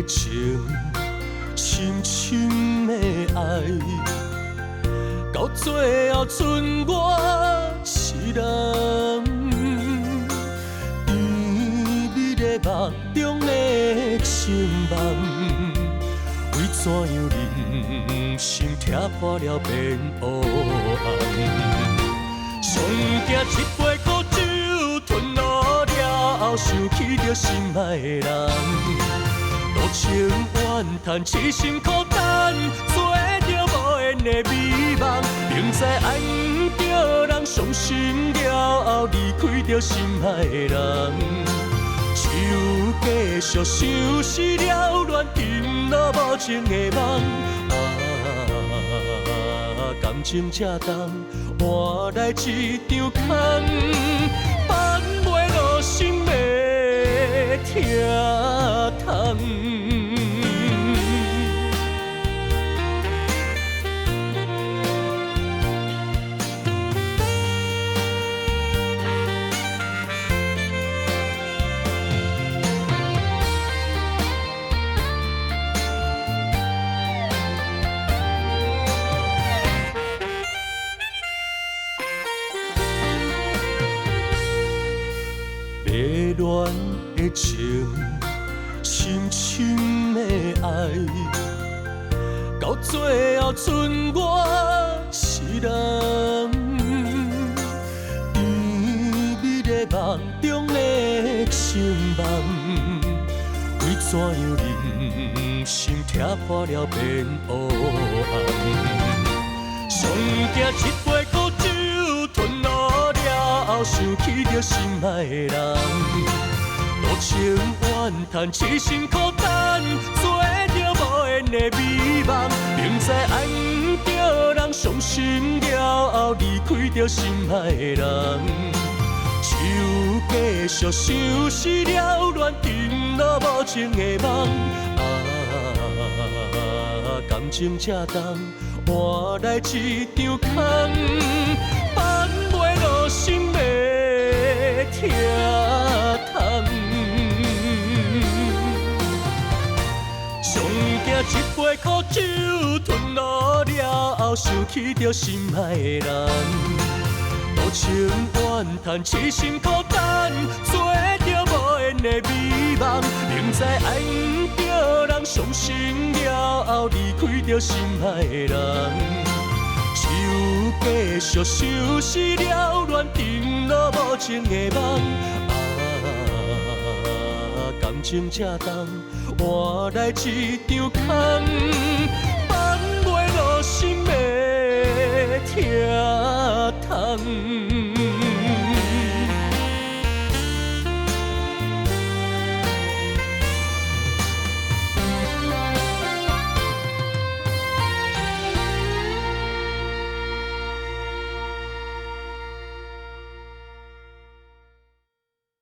情，深深的爱，到最后剩我一人，甜蜜的梦中的情梦，为怎样人生踢破了变黑暗？上惊一杯苦酒吞落了，想起着心爱的人，多情怨叹，痴心孤单，做着无缘的美梦，明知爱不着人，伤心了后离开着心爱的人，只有继续想死了，恋沉落无情的梦。感情这重，换来一场空，放袂落心的疼痛。迷恋的情，深深的爱，到最后剩我一人。甜蜜的梦中的情梦，为怎样人生踢破了变黑暗？上惊一杯苦酒吞落了，想起着心爱的人，多情怨叹，痴心孤单，做着无缘的美梦，明知爱不着人，伤心了后离开着心爱的人，只有继续想死了，恋沉落无情的梦。感情这重，换来一场空，放袂落心的疼痛。上惊一杯苦酒吞落了后，想起着心爱的人，多情怨叹，痴心孤单，做着无缘的美梦，明知爱不着人，伤心了后离开着心爱的人，只有继续想死了，恋沉落无情的梦。感情这重，换来一场空，放袂落心的疼痛。